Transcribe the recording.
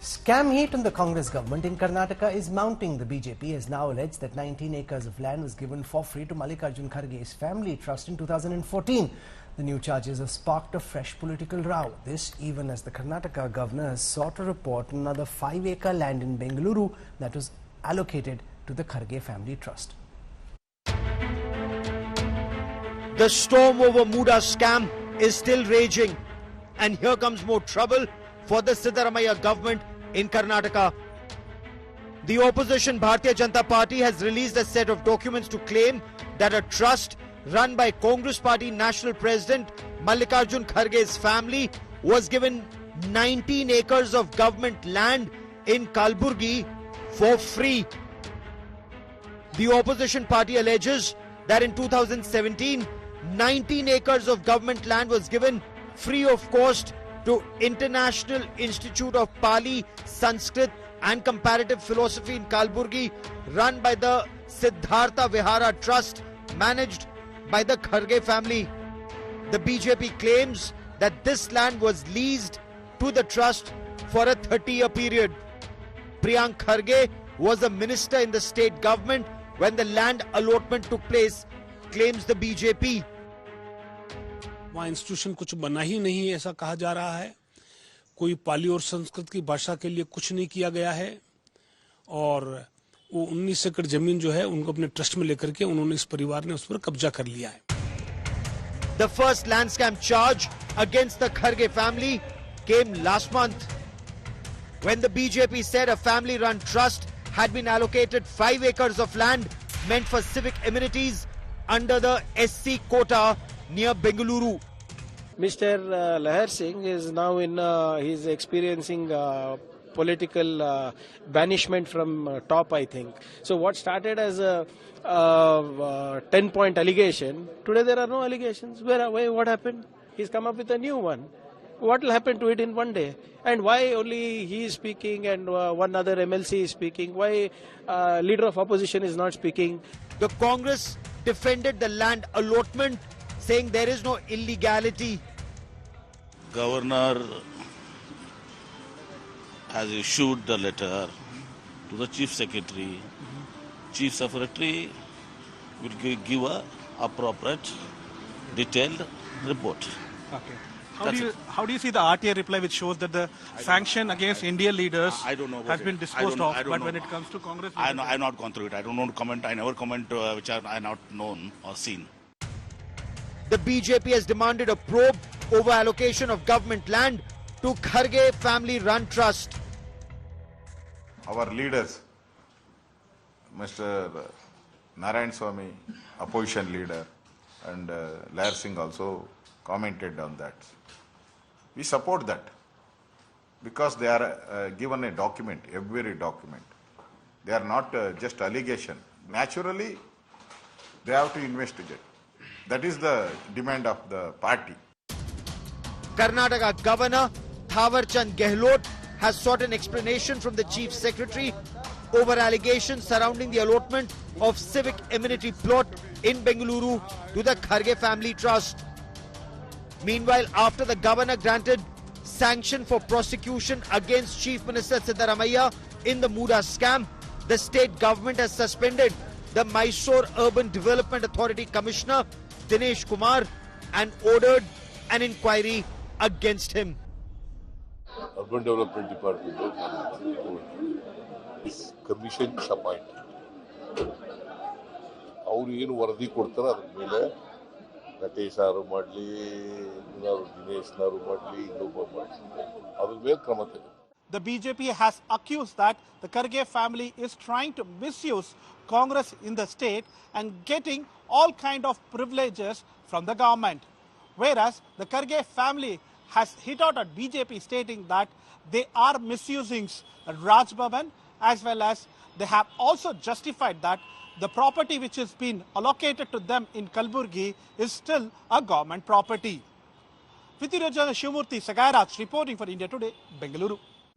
Scam heat on the Congress government in Karnataka is mounting. The BJP has now alleged that 19 acres of land was given for free to Mallikarjun Kharge's family trust in 2014. The new charges have sparked a fresh political row. This even as the Karnataka governor has sought to report another 5-acre land in Bengaluru that was allocated to the Kharge family trust. The storm over Muda scam is still raging, and here comes more trouble for the Siddaramaiah government in Karnataka. The opposition Bharatiya Janata Party has released a set of documents to claim that a trust run by Congress Party National President Mallikarjun Kharge's family was given 19 acres of government land in Kalburgi for free. The opposition party alleges that in 2017, 19 acres of government land was given free of cost to International Institute of Pali, Sanskrit and Comparative Philosophy in Kalburgi, run by the Siddhartha Vihara Trust, managed by the Kharge family. The BJP claims that this land was leased to the trust for a 30-year period. Priyank Kharge was a minister in the state government when the land allotment took place, claims the BJP. वहाँ institution कुछ बना ही नहीं ऐसा कहा जा रहा है। कोई पाली और संस्कृत की भाषा के लिए कुछ नहीं किया गया है और वो 19 एकड़ जमीन जो है उनको अपने ट्रस्ट में लेकर के उन्होंने इस परिवार ने उस पर कब्जा कर लिया है। The first land scam charge against the Kharge family came last month when the BJP said a family-run trust had been allocated 5 acres of land meant for civic amenities under the SC quota near Bengaluru. Mr. Lahar Singh is now he's experiencing political banishment from top, I think. So what started as a 10-point allegation, today there are no allegations. What happened? He's come up with a new one. What will happen to it in one day? And why only he is speaking and one other MLC is speaking? Why leader of opposition is not speaking? The Congress defended the land allotment, saying there is no illegality. Governor has issued the letter to the Chief Secretary. Chief Secretary will give a appropriate, detailed report. Okay. How do you see the RTA reply which shows that the sanction against Indian leaders has been disposed of, but when it comes to Congress... I have not gone through it. I don't want to comment. I never comment which I have not known or seen. The BJP has demanded a probe over allocation of government land to Kharge family-run trust. Our leaders, Mr. Narayan Swamy, opposition leader, and Lahar Singh also commented on that. We support that because they are given a document, every document. They are not just allegation. Naturally, they have to investigate. That is the demand of the party. Karnataka Governor Thawarchand Gehlot has sought an explanation from the Chief Secretary over allegations surrounding the allotment of civic amenity plot in Bengaluru to the Kharge Family Trust. Meanwhile, after the governor granted sanction for prosecution against Chief Minister Siddaramaiah in the Muda scam, the state government has suspended the Mysore Urban Development Authority Commissioner Dinesh Kumar and ordered an inquiry against him. Urban Development Department is commission appointed. ಅವರು ಏನು ವರದಿ ಕೊಡ್ತಾರೋ ಅದರ ಮೇಲೆ ನಟೇಶ್ ಅವರು ಮಾಡಲಿ ದಿನೇಶ್ ಅವರು ಮಾಡಲಿ ಇನ್ನೊಬ್ಬ ಮಾಡಲಿ ಅದ್ರ ಮೇಲೆ ಕ್ರಮ ತೆಗೆದು. The BJP has accused that the Kharge family is trying to misuse Congress in the state and getting all kind of privileges from the government. Whereas the Kharge family has hit out at BJP stating that they are misusing Raj Bhavan, as well as they have also justified that the property which has been allocated to them in Kalburgi is still a government property. With Shivamurthy Sagaraj reporting for India Today, Bengaluru.